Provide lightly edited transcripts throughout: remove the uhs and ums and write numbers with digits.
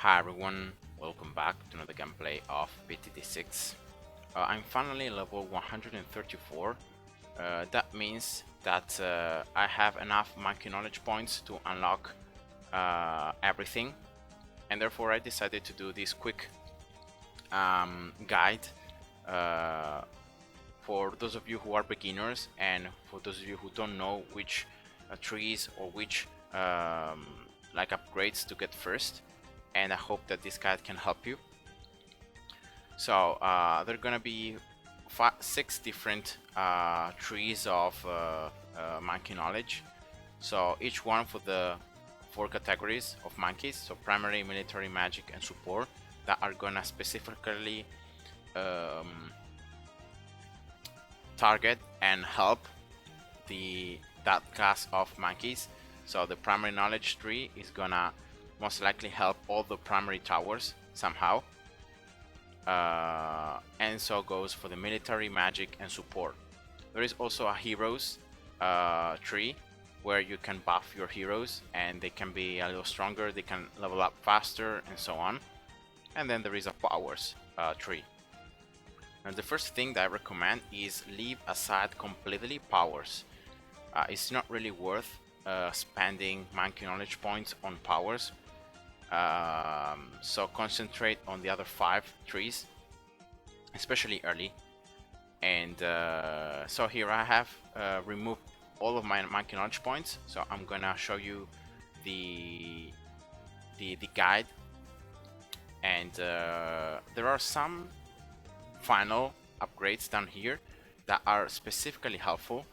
Hi everyone, welcome back to another gameplay of BTD6. I'm finally level 134. That means that I have enough monkey knowledge points to unlock everything, and therefore I decided to do this quick guide uh, for those of you who are beginners and for those of you who don't know which trees or which like upgrades to get first. And I hope that this guide can help you. So there are gonna be six different trees of monkey knowledge. So each one for the four categories of monkeys. So primary, military, magic, and support that are gonna specifically target and help that class of monkeys. So the primary knowledge tree is gonna most likely help all the primary towers somehow, and so goes for the military, magic, and support. There is also a heroes tree where you can buff your heroes and they can be a little stronger, they can level up faster, and so on. And then there is a powers tree. And the first thing that I recommend is leave aside completely powers. It's not really worth spending monkey knowledge points on powers. So concentrate on the other 5 trees, especially early. And so here I have removed all of my monkey knowledge points. So I'm gonna show you the guide, and there are some final upgrades down here that are specifically helpful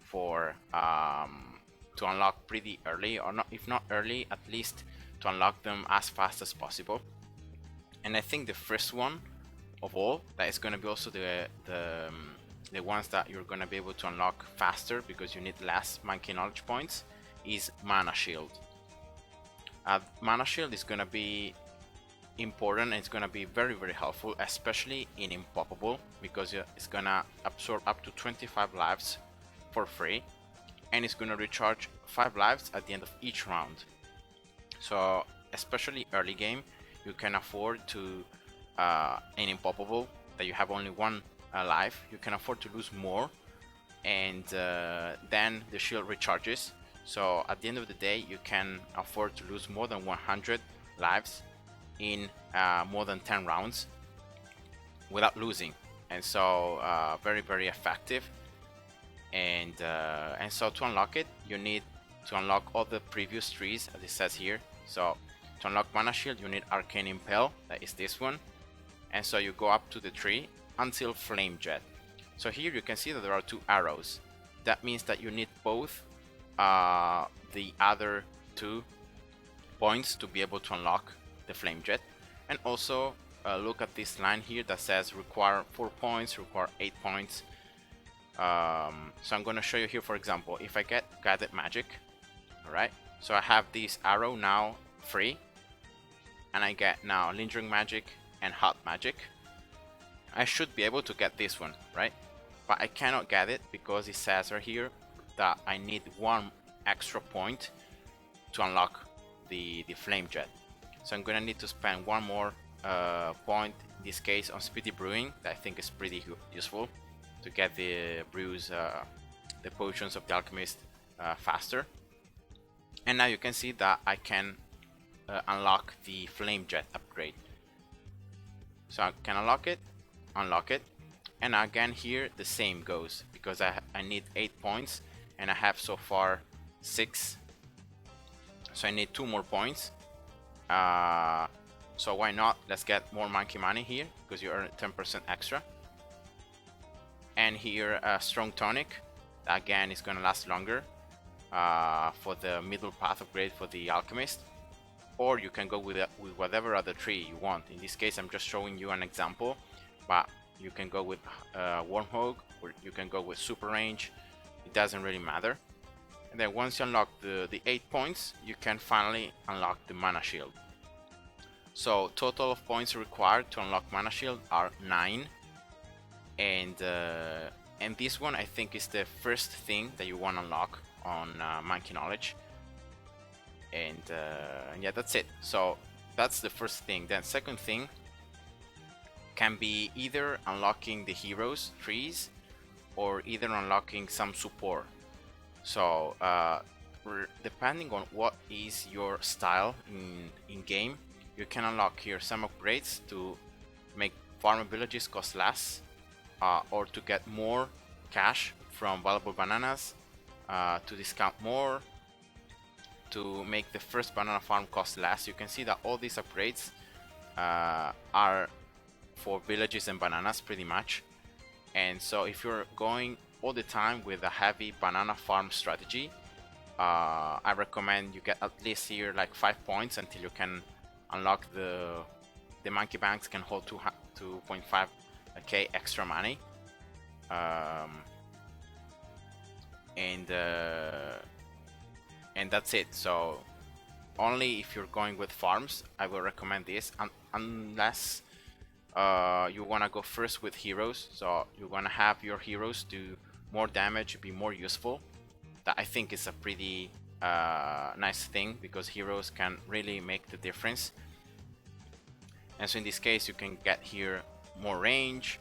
for to unlock pretty early, or not, if not early, at least to unlock them as fast as possible. And I think the first one of all, that is going to be also the ones that you're going to be able to unlock faster because you need less monkey knowledge points, is mana shield. Mana shield is going to be important. It's going to be very helpful, especially in impoppable, because it's going to absorb up to 25 lives for free, and it's going to recharge 5 lives at the end of each round. So especially early game, you can afford to in impoppable that you have only 1 life, you can afford to lose more, and then the shield recharges. So at the end of the day, you can afford to lose more than 100 lives in more than 10 rounds without losing. And so very effective. And so to unlock it, you need to unlock all the previous trees, as it says here. So to unlock mana shield, you need arcane impel, that is this one. And so you go up to the tree until flame jet. So here you can see that there are 2 arrows. That means that you need both the other 2 points to be able to unlock the flame jet. And also look at this line here that says require 4 points, require 8 points. So I'm going to show you here, for example, if I get guided magic, alright, so I have this arrow now free, and I get now lingering magic and hot magic. I should be able to get this one, right? But I cannot get it because it says right here that I need 1 extra point to unlock the flame jet. So I'm gonna need to spend 1 more point, in this case on speedy brewing, that I think is pretty useful to get the brews, the potions of the alchemist faster. And now you can see that I can unlock the flame jet upgrade. So I can unlock it, and again here the same goes, because I need 8 points and I have so far 6, so I need 2 more points. So why not, let's get more monkey money here, because you earn 10% extra. And here a strong tonic, again is gonna last longer for the middle path upgrade for the alchemist. Or you can go with whatever other tree you want. In this case I'm just showing you an example, but you can go with Wormhog, or you can go with super range, it doesn't really matter. And then once you unlock the 8 points, you can finally unlock the mana shield. So total of points required to unlock mana shield are 9, and this one I think is the first thing that you want to unlock on monkey knowledge. And yeah, that's it. So that's the first thing. Then second thing can be either unlocking the heroes trees or either unlocking some support. So depending on what is your style in game, you can unlock here some upgrades to make farm villages cost less, or to get more cash from valuable bananas, to discount more, to make the first banana farm cost less. You can see that all these upgrades are for villages and bananas pretty much. And so if you're going all the time with a heavy banana farm strategy, I recommend you get at least here like 5 points until you can unlock the monkey banks can hold 2.5k extra money. And that's it. So only if you're going with farms, I will recommend this, unless you want to go first with heroes. So you want to have your heroes do more damage, be more useful. That I think is a pretty nice thing, because heroes can really make the difference. And so in this case, you can get here more range,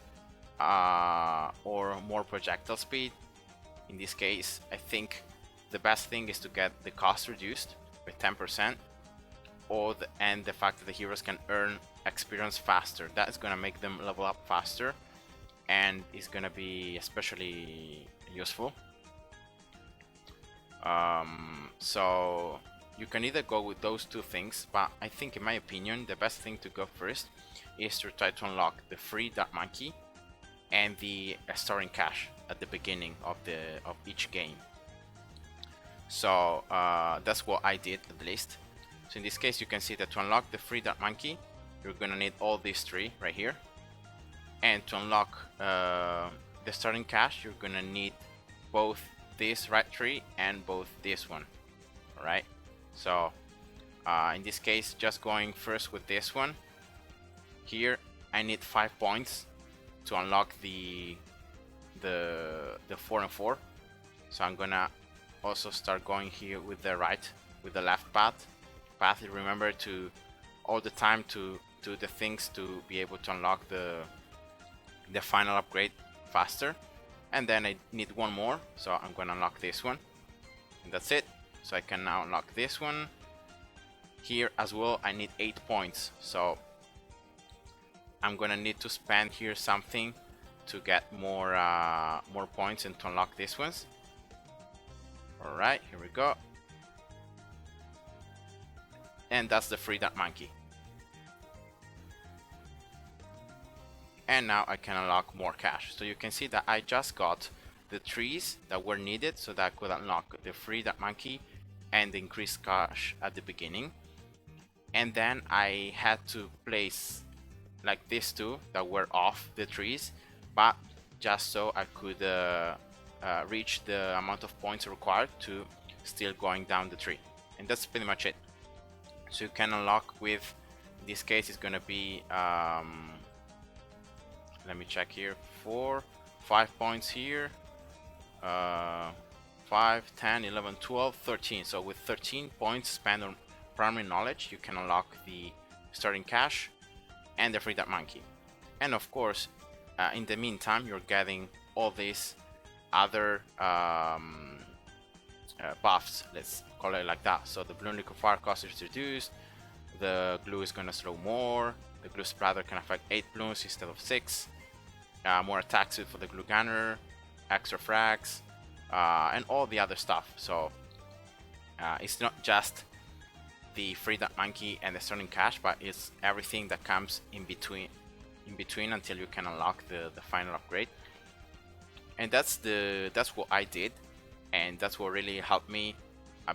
or more projectile speed. In this case, I think the best thing is to get the cost reduced by 10%, and the fact that the heroes can earn experience faster. That is going to make them level up faster, and is going to be especially useful. So you can either go with those two things, but I think, in my opinion, the best thing to go first is to try to unlock the free Dark Monkey and the storing cash at the beginning of each game. So that's what I did, at least. So in this case, you can see that to unlock the free Dark Monkey, you're gonna need all these three right here, and to unlock the starting cash, you're gonna need both this right tree and both this one. All right. So in this case, just going first with this one here, I need 5 points to unlock the 4 and 4. So I'm gonna also start going here with the left path. Remember to all the time to do the things to be able to unlock the final upgrade faster. And then I need one more, so I'm gonna unlock this one, and that's it. So I can now unlock this one here as well. I need 8 points, so I'm gonna need to spend here something to get more points and to unlock these ones. All right, here we go, and that's the free Dark Monkey. And now I can unlock more cash. So you can see that I just got the trees that were needed so that I could unlock the free Dark Monkey and the increased cash at the beginning. And then I had to place like these two that were off the trees, but just so I could reach the amount of points required to still going down the tree. And that's pretty much it. So you can unlock with, in this case, it's gonna be let me check here, 5 points here, 5, 10, 11, 12, 13. So with 13 points spent on primary knowledge, you can unlock the starting cash and the free Dark Monkey. And of course, in the meantime, you're getting all these other buffs, let's call it like that. So the Bloon liquid fire cost is reduced, the glue is gonna slow more, the glue splatter can affect 8 bloons instead of 6, more attack suit for the glue gunner, extra frags, and all the other stuff. So it's not just the free Dark Monkey and the starting cash, but it's everything that comes in between until you can unlock the final upgrade. And that's what I did, and that's what really helped me,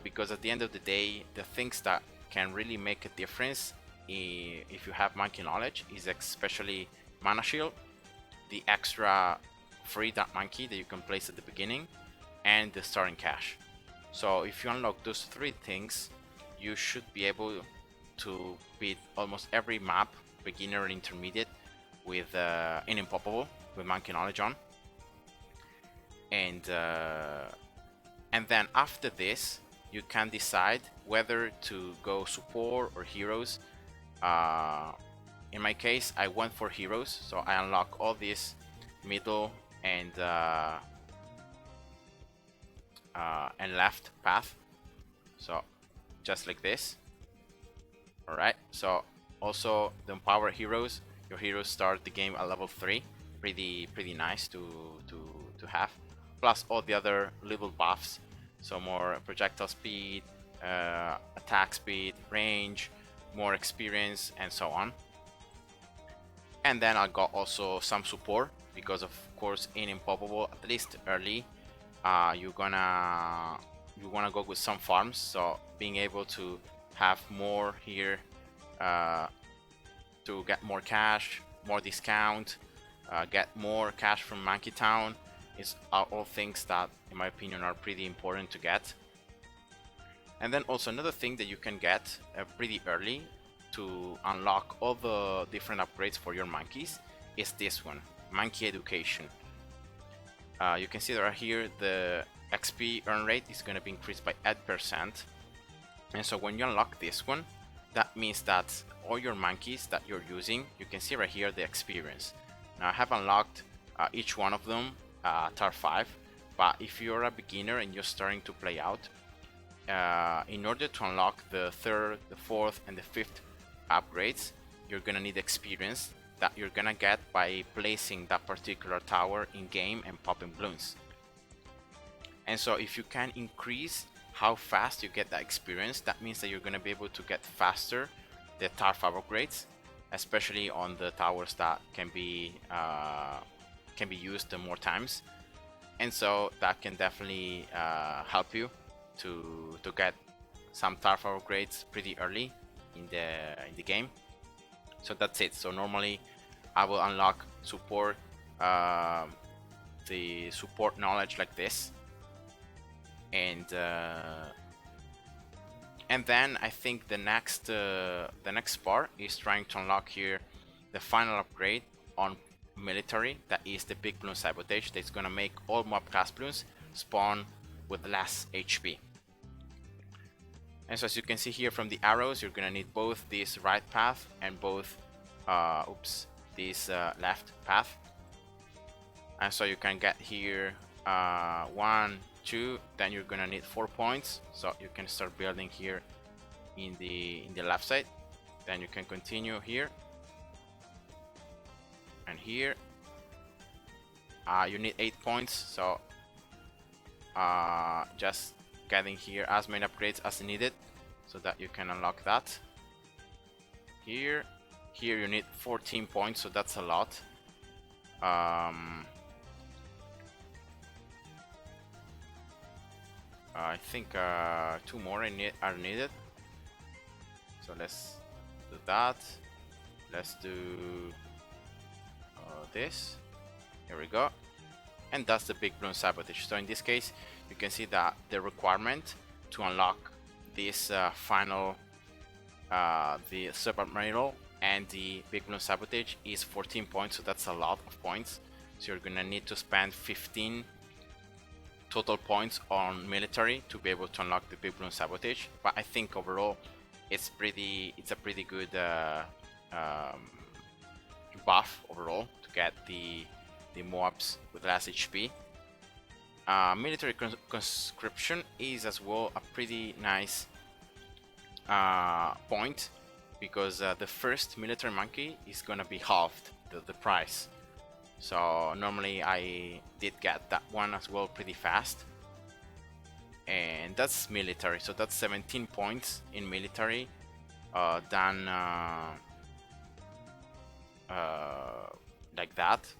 because at the end of the day, the things that can really make a difference if you have monkey knowledge is especially mana shield, the extra free Dark Monkey that you can place at the beginning, and the starting cash. So if you unlock those 3 things, you should be able to beat almost every map, beginner and intermediate, with in Impossible with monkey knowledge on. And then after this, you can decide whether to go support or heroes. In my case, I went for heroes, so I unlock all this middle and left path. So just like this. Alright, so also the empowered heroes, your heroes start the game at level 3. Pretty nice to have. Plus all the other little buffs, so more projectile speed, attack speed, range, more experience, and so on. And then I got also some support, because of course in Impossible, at least early, you wanna go with some farms, so being able to have more here to get more cash, more discount, get more cash from Monkey Town are all things that in my opinion are pretty important to get. And then also another thing that you can get pretty early to unlock all the different upgrades for your monkeys is this one, Monkey Education. You can see that right here the XP earn rate is going to be increased by 8%. And so when you unlock this one, that means that all your monkeys that you're using, you can see right here the experience. Now I have unlocked each one of them Tar 5, but if you're a beginner and you're starting to play out, in order to unlock the 3rd, the 4th, and the 5th upgrades, you're gonna need experience that you're gonna get by placing that particular tower in game and popping balloons. And so if you can increase how fast you get that experience, that means that you're gonna be able to get faster the Tar 5 upgrades, especially on the towers that can be used more times. And so that can definitely help you to get some Tar 5 upgrades pretty early in the game. So that's it. So normally I will unlock support, the support knowledge like this, and then I think the next part is trying to unlock here the final upgrade on military, that is the big balloon sabotage. That's gonna make all mob class balloons spawn with less HP. And so as you can see here from the arrows, you're gonna need both this right path and both this left path. And so you can get here 1, 2, then you're gonna need 4 points, so you can start building here in the left side. Then you can continue here and here. You need 8 points, so just getting here as many upgrades as needed so that you can unlock that. Here you need 14 points, so that's a lot. I think 2 more are needed. So let's do that. Let's do this. Here we go. And that's the big balloon sabotage. So in this case, you can see that the requirement to unlock this final, the subadmiral and the big balloon sabotage is 14 points. So that's a lot of points. So you're gonna need to spend 15 total points on military to be able to unlock the big balloon sabotage. But I think overall it's a pretty good buff overall to get the mobs with less HP. Military conscription is as well a pretty nice point, because the first military monkey is gonna be halved the price. So normally I did get that one as well pretty fast, and that's military, so that's 17 points in military done like that.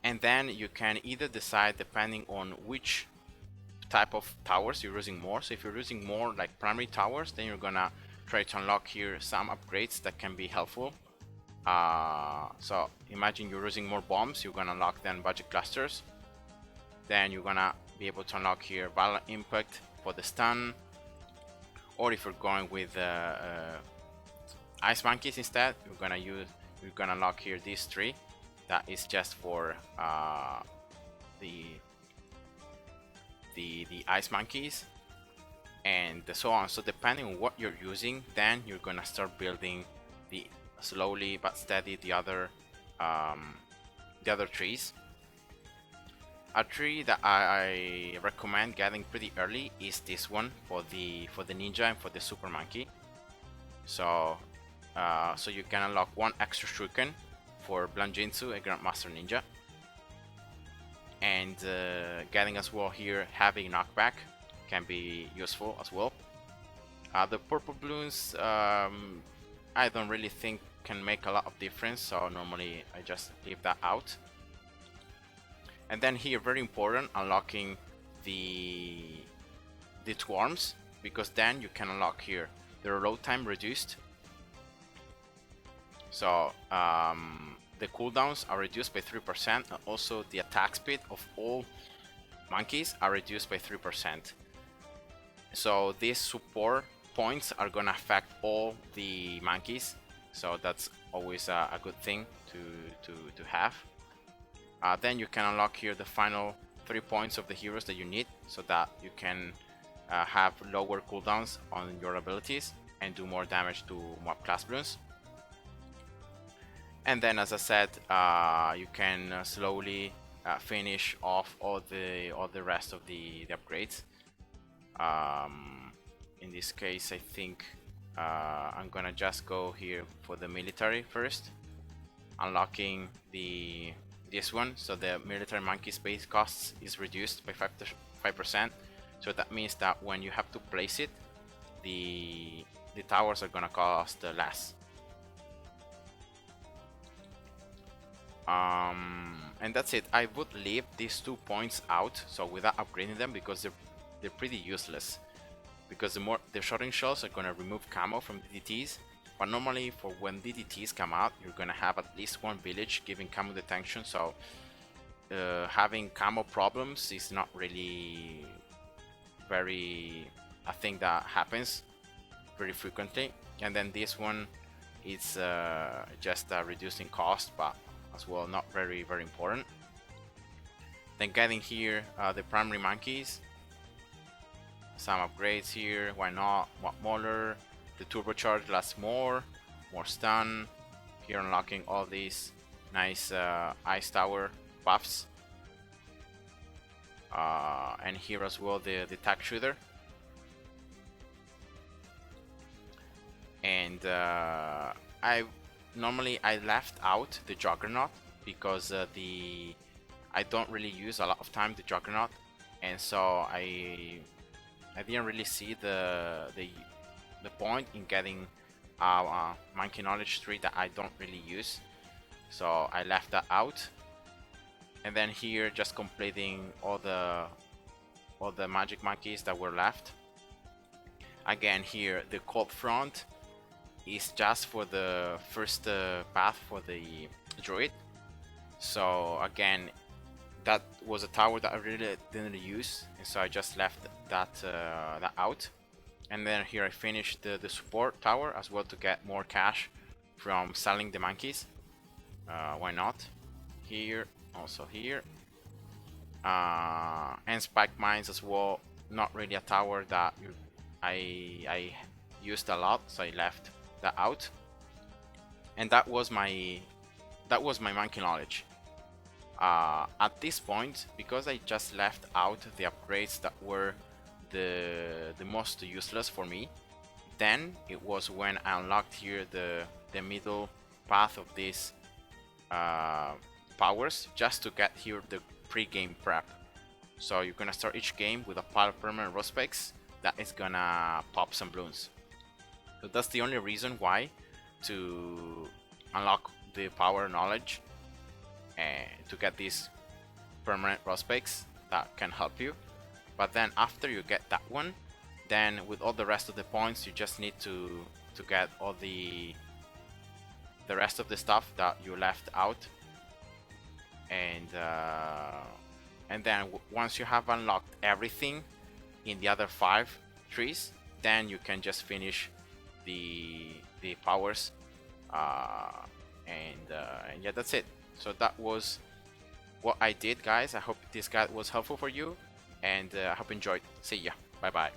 And then you can either decide, depending on which type of towers you're using more. So if you're using more like primary towers, then you're gonna try to unlock here some upgrades that can be helpful. So imagine you're using more bombs, you're gonna unlock then budget clusters. Then you're gonna be able to unlock here violent impact for the stun. Or if you're going with ice monkeys instead, you're gonna unlock here these 3. That is just for the ice monkeys. and so on. So depending on what you're using, then you're gonna start building the slowly but steady um, the other trees. A tree that I recommend getting pretty early is this one for the ninja and for the super monkey. So so you can unlock one extra shuriken for Blanjinsu, a Grandmaster Ninja, and getting as well here having knockback can be useful as well. The purple balloons, I don't really think can make a lot of difference, so normally I just leave that out. And then here, very important, unlocking the two arms, because then you can unlock here the reload time reduced. So the cooldowns are reduced by 3%, and also the attack speed of all monkeys are reduced by 3%. So these support points are gonna affect all the monkeys, so that's always a good thing to have. Then you can unlock here the final 3 points of the heroes that you need, so that you can have lower cooldowns on your abilities and do more damage to mob class Bloons. And then, as I said, you can slowly finish off all the rest of the upgrades. In this case, I think I'm gonna just go here for the military first, unlocking this one. So the military monkey space costs is reduced by 5%. So that means that when you have to place it, the towers are gonna cost less. And that's it. I would leave these 2 points out, so without upgrading them, because they're pretty useless. Because the shotting shells are gonna remove camo from DDTs, but normally for when DDTs come out, you're gonna have at least one village giving camo detection. So having camo problems is not really a thing that happens very frequently. And then this one is just reducing cost, but as well not very important. Then getting here the primary monkeys, some upgrades here, why not? Mauler, the turbocharge lasts more stun. Here unlocking all these nice ice tower buffs, and here as well the attack shooter. And I left out the Juggernaut because I don't really use a lot of time the Juggernaut, and so I didn't really see the point in getting a monkey knowledge tree that I don't really use, so I left that out. And then here just completing all the magic monkeys that were left. Again, here the cold front is just for the first path for the druid. So again, that was a tower that I really didn't use, and so I just left that out. And then here I finished the support tower as well to get more cash from selling the monkeys. Why not? Here, also here. And spike mines as well, not really a tower that I used a lot, so I left that out. And that was my monkey knowledge. At this point, because I just left out the upgrades that were the most useless for me, then it was when I unlocked here the middle path of these powers, just to get here the pre-game prep. So you're gonna start each game with a pile of permanent rose spikes that is gonna pop some Bloons. So that's the only reason why to unlock the power knowledge and to get these permanent rose spikes that can help you. But then after you get that one, then with all the rest of the points, you just need to get all the rest of the stuff that you left out. And then once you have unlocked everything in the other 5 trees, then you can just finish the powers, and yeah, that's it. So that was what I did, guys. I hope this guide was helpful for you, and I hope you enjoyed. See ya. Bye bye.